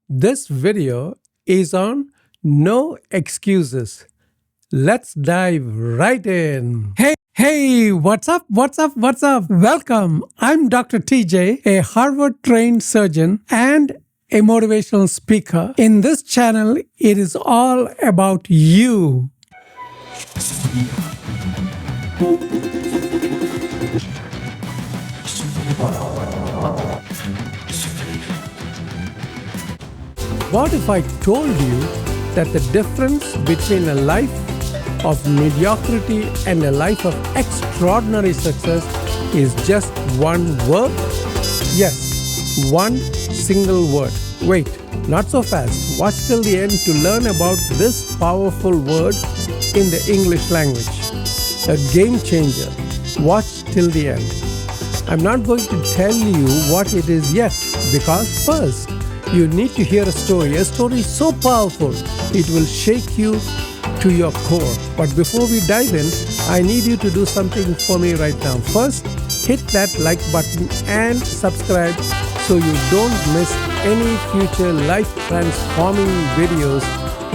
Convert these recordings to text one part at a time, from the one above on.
This video is on no excuses. Let's dive right in. Hey, what's up? Welcome. I'm Dr. TJ, a Harvard trained surgeon and a motivational speaker. In this channel, it is all about you. What if I told you that the difference between a life of mediocrity and a life of extraordinary success is just one word? Yes, one single word. Wait, not so fast. Watch till the end to learn about this powerful word in the English language. A game changer. Watch till the end. I'm not going to tell you what it is yet because first, you need to hear a story so powerful, it will shake you to your core. But before we dive in, I need you to do something for me right now. First, hit that like button and subscribe so you don't miss any future life-transforming videos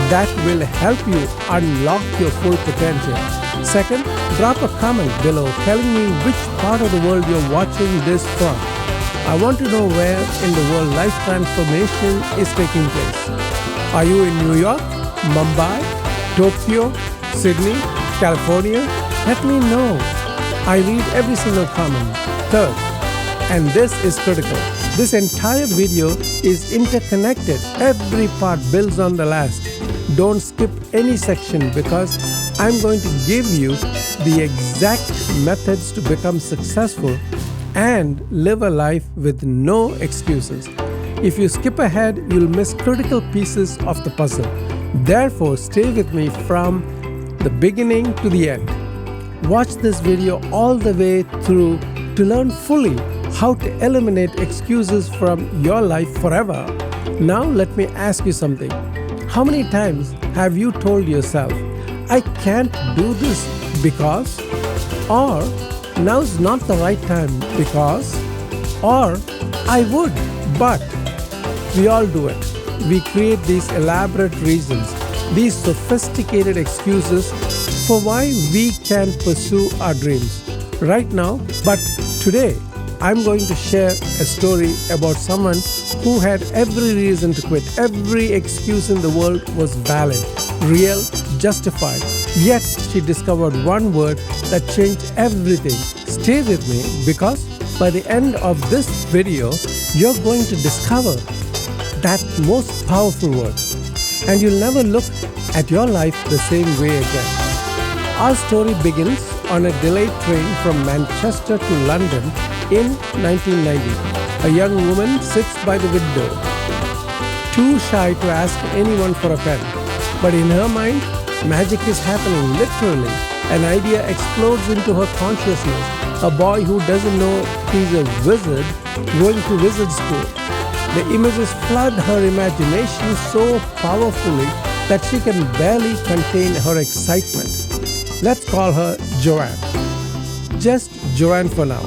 that will help you unlock your full potential. Second, drop a comment below telling me which part of the world you're watching this from. I want to know where in the world life transformation is taking place. Are you in New York, Mumbai, Tokyo, Sydney, California? Let me know. I read every single comment. Third, and this is critical, this entire video is interconnected. Every part builds on the last. Don't skip any section because I'm going to give you the exact methods to become successful and live a life with no excuses. If you skip ahead, you'll miss critical pieces of the puzzle. Therefore, stay with me from the beginning to the end. Watch this video all the way through to learn fully how to eliminate excuses from your life forever. Now, let me ask you something. How many times have you told yourself, I can't do this because, or now's not the right time because, or I would, but we all do it. We create these elaborate reasons, these sophisticated excuses for why we can't pursue our dreams right now. But today, I'm going to share a story about someone who had every reason to quit. Every excuse in the world was valid, real, justified. Yet she discovered one word that changed everything. Stay with me because by the end of this video, you're going to discover that most powerful word. And you'll never look at your life the same way again. Our story begins on a delayed train from Manchester to London in 1990. A young woman sits by the window, too shy to ask anyone for a pen. But in her mind, magic is happening, literally. An idea explodes into her consciousness. A boy who doesn't know he's a wizard going to wizard school. The images flood her imagination so powerfully that she can barely contain her excitement. Let's call her Joanne. Just Joanne for now.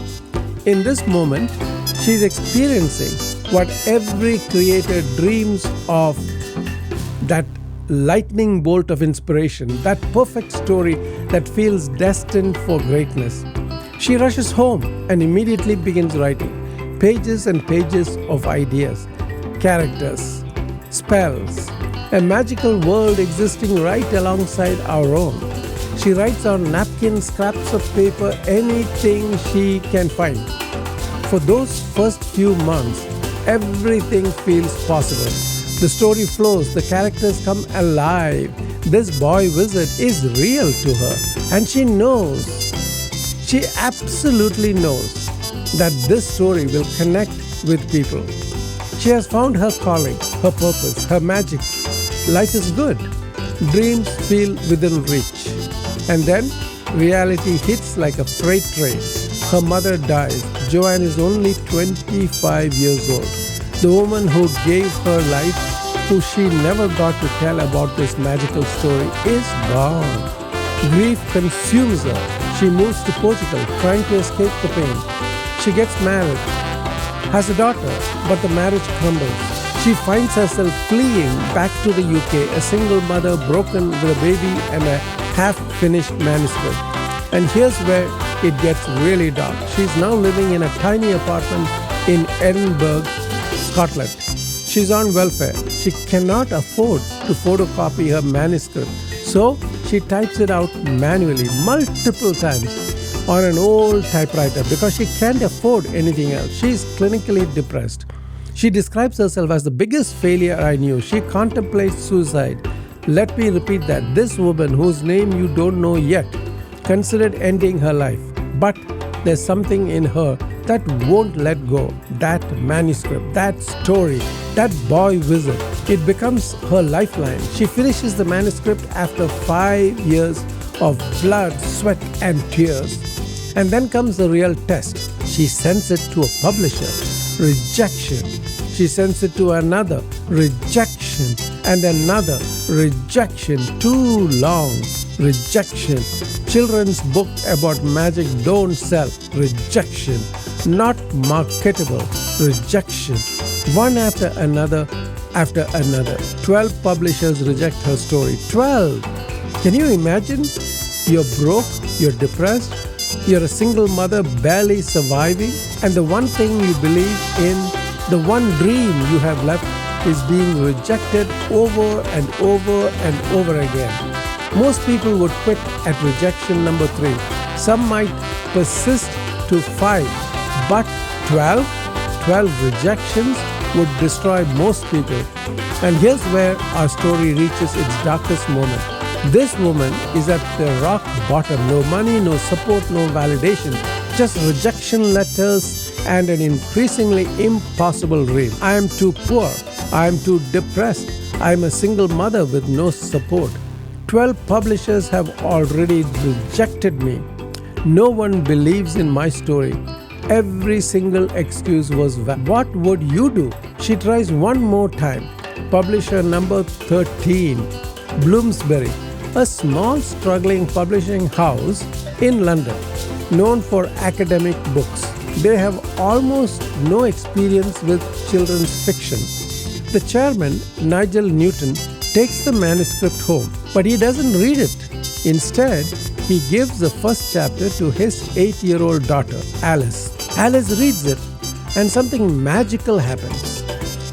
In this moment, she's experiencing what every creator dreams of, that lightning bolt of inspiration, that perfect story that feels destined for greatness. She rushes home and immediately begins writing pages and pages of ideas, characters, spells, a magical world existing right alongside our own. She writes on napkins, scraps of paper, anything she can find. For those first few months, everything feels possible. The story flows, the characters come alive. This boy wizard is real to her, and she knows, she absolutely knows that this story will connect with people. She has found her calling, her purpose, her magic. Life is good. Dreams feel within reach. And then reality hits like a freight train. Her mother dies. Joanne is only 25 years old. The woman who gave her life, who she never got to tell about this magical story, is gone. Grief consumes her. She moves to Portugal, trying to escape the pain. She gets married, has a daughter, but the marriage crumbles. She finds herself fleeing back to the UK, a single mother broken with a baby and a half-finished manuscript. And here's where it gets really dark. She's now living in a tiny apartment in Edinburgh, Scotland. She's on welfare. She cannot afford to photocopy her manuscript, so she types it out manually multiple times on an old typewriter because she can't afford anything else. She's clinically depressed. She describes herself as the biggest failure I knew. She contemplates suicide. Let me repeat that. This woman, whose name you don't know yet, considered ending her life. But there's something in her that won't let go. That manuscript, that story, that boy wizard. It becomes her lifeline. She finishes the manuscript after 5 years of blood, sweat, and tears. And then comes the real test. She sends it to a publisher. Rejection. She sends it to another. Rejection. And another. Rejection. Too long. Rejection. Children's book about magic don't sell. Rejection. Not marketable. Rejection. One after another. 12 publishers reject her story. 12! Can you imagine? You're broke, you're depressed, you're a single mother barely surviving, and the one thing you believe in, the one dream you have left, is being rejected over and over and over again. Most people would quit at rejection number 3. Some might persist to 5, but 12 rejections would destroy most people. And here's where our story reaches its darkest moment. This woman is at the rock bottom. No money, no support, no validation. Just rejection letters and an increasingly impossible dream. I am too poor. I am too depressed. I am a single mother with no support. 12 publishers have already rejected me. No one believes in my story. Every single excuse was valid. What would you do? She tries one more time. Publisher number 13, Bloomsbury, a small struggling publishing house in London, known for academic books. They have almost no experience with children's fiction. The chairman, Nigel Newton, takes the manuscript home, but he doesn't read it. Instead, he gives the first chapter to his 8-year-old daughter, Alice. Alice reads it, and something magical happens.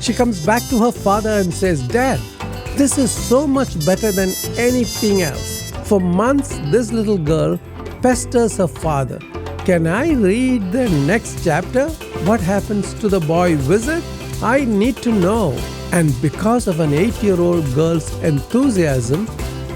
She comes back to her father and says, "Dad, this is so much better than anything else." For months, this little girl pesters her father. "Can I read the next chapter? What happens to the boy wizard? I need to know." And because of an 8-year-old girl's enthusiasm,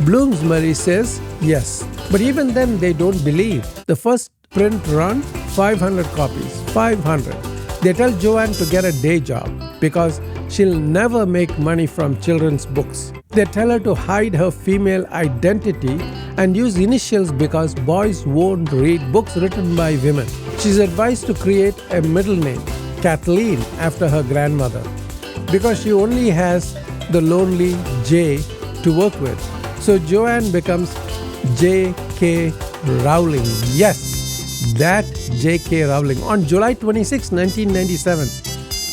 Bloomsbury says yes. But even then, they don't believe. The first print run, 500 copies. 500. They tell Joanne to get a day job because she'll never make money from children's books. They tell her to hide her female identity and use initials because boys won't read books written by women. She's advised to create a middle name, Kathleen, after her grandmother, because she only has the lonely J to work with. So Joanne becomes J.K. Rowling. Yes, that J.K. Rowling. On July 26, 1997,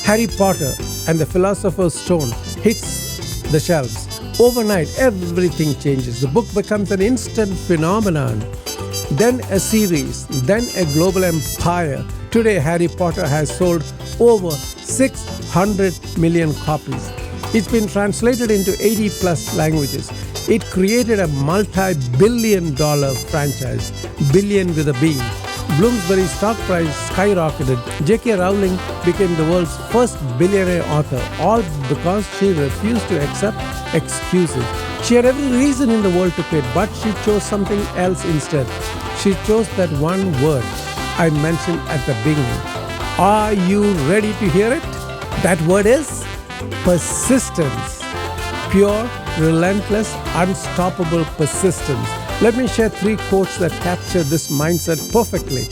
Harry Potter and the Philosopher's Stone hits the shelves. Overnight, everything changes. The book becomes an instant phenomenon. Then a series, then a global empire. Today, Harry Potter has sold over 600 million copies. It's been translated into 80 plus languages. It created a multi-billion-dollar franchise, billion with a B. Bloomsbury's stock price skyrocketed. J.K. Rowling became the world's first billionaire author, all because she refused to accept excuses. She had every reason in the world to quit, but she chose something else instead. She chose that one word I mentioned at the beginning. Are you ready to hear it? That word is persistence. Pure, relentless, unstoppable persistence. Let me share 3 quotes that capture this mindset perfectly.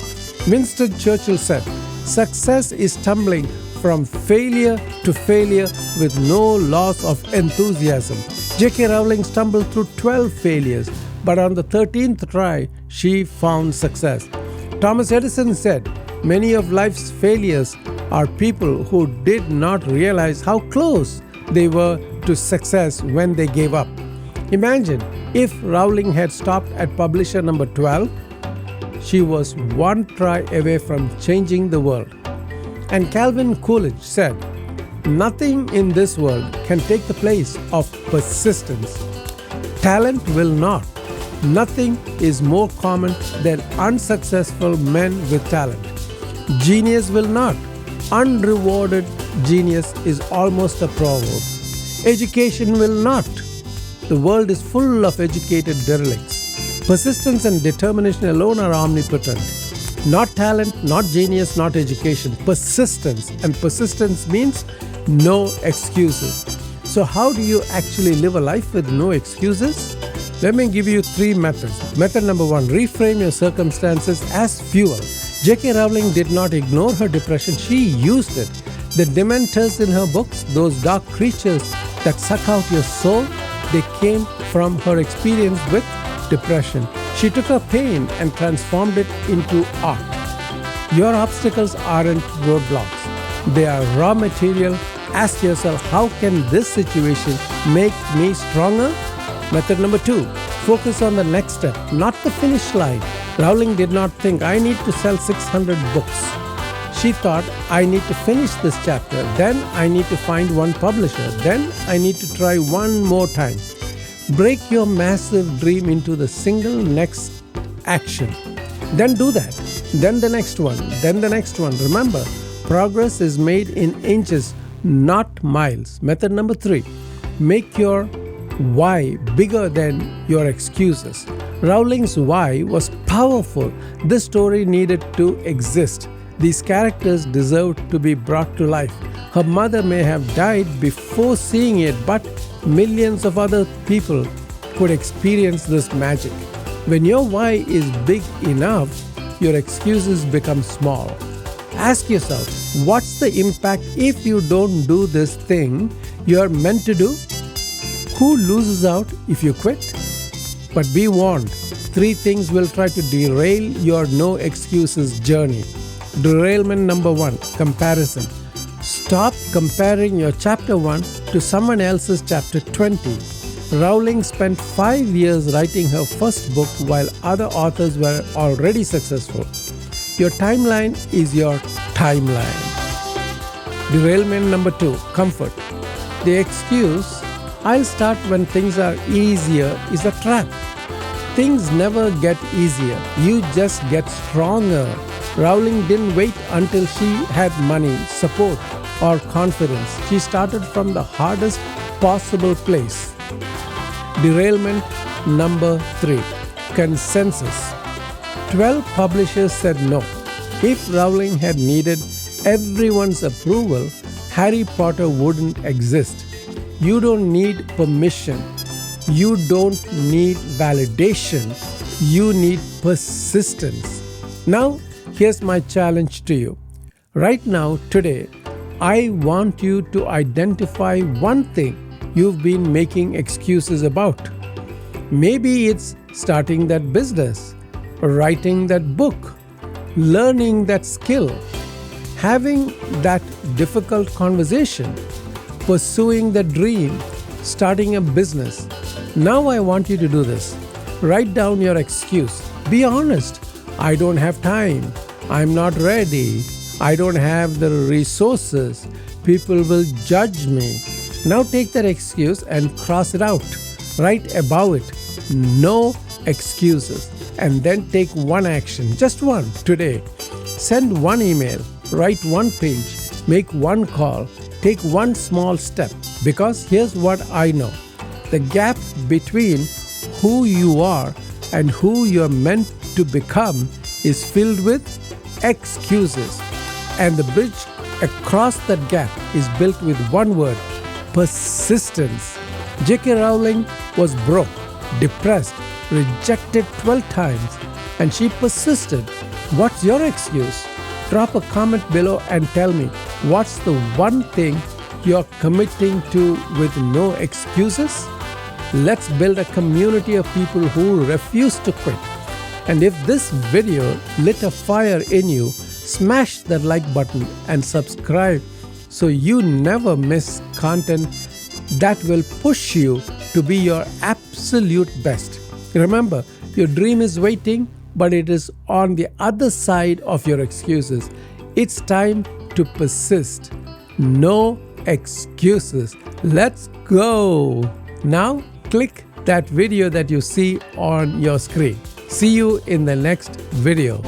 Winston Churchill said, "Success is stumbling from failure to failure with no loss of enthusiasm." J.K. Rowling stumbled through 12 failures, but on the 13th try, she found success. Thomas Edison said, "Many of life's failures are people who did not realize how close they were to success when they gave up. Imagine if Rowling had stopped at publisher number 12, she was one try away from changing the world. And Calvin Coolidge said, "Nothing in this world can take the place of persistence. Talent will not. Nothing is more common than unsuccessful men with talent. Genius will not. Unrewarded genius is almost a proverb. Education will not. The world is full of educated derelicts. Persistence and determination alone are omnipotent. Not talent, not genius, not education. Persistence. And persistence means no excuses. So how do you actually live a life with no excuses? Let me give you 3 methods. Method number 1, reframe your circumstances as fuel. J.K. Rowling did not ignore her depression, she used it. The dementors in her books, those dark creatures that suck out your soul, they came from her experience with depression. She took her pain and transformed it into art. Your obstacles aren't roadblocks. They are raw material. Ask yourself, how can this situation make me stronger? Method number 2, focus on the next step, not the finish line. Rowling did not think, I need to sell 600 books. She thought, I need to finish this chapter, then I need to find one publisher, then I need to try one more time. Break your massive dream into the single next action. Then do that. Then the next one. Then the next one. Remember, progress is made in inches, not miles. Method number 3, make your why bigger than your excuses. Rowling's why was powerful. This story needed to exist. These characters deserved to be brought to life. Her mother may have died before seeing it, but millions of other people could experience this magic. When your why is big enough, your excuses become small. Ask yourself, what's the impact if you don't do this thing you're meant to do? Who loses out if you quit? But be warned, 3 things will try to derail your no excuses journey. Derailment number 1, comparison. Stop comparing your chapter 1 to someone else's chapter 20. Rowling spent 5 years writing her first book while other authors were already successful. Your timeline is your timeline. Derailment number 2, comfort. The excuse, I'll start when things are easier, is a trap. Things never get easier, you just get stronger. Rowling didn't wait until she had money, support, or confidence. She started from the hardest possible place. Derailment number 3, consensus. 12 publishers said no. If Rowling had needed everyone's approval, Harry Potter wouldn't exist. You don't need permission. You don't need validation. You need persistence. Now, here's my challenge to you. Right now, today, I want you to identify one thing you've been making excuses about. Maybe it's starting that business, writing that book, learning that skill, having that difficult conversation, pursuing the dream, starting a business. Now I want you to do this. Write down your excuse. Be honest. I don't have time. I'm not ready. I don't have the resources. People will judge me. Now take that excuse and cross it out. Write above it, no excuses. And then take one action, just one, today. Send one email, write one page, make one call, take one small step. Because here's what I know. The gap between who you are and who you're meant to become is filled with excuses. And the bridge across that gap is built with one word, persistence. J.K. Rowling was broke, depressed, rejected 12 times, and she persisted. What's your excuse? Drop a comment below and tell me, what's the one thing you're committing to with no excuses? Let's build a community of people who refuse to quit. And if this video lit a fire in you, Smash that like button and subscribe so you never miss content that will push you to be your absolute best. Remember, your dream is waiting, but it is on the other side of your excuses. It's time to persist. No excuses. Let's go. Now, click that video that you see on your screen. See you in the next video.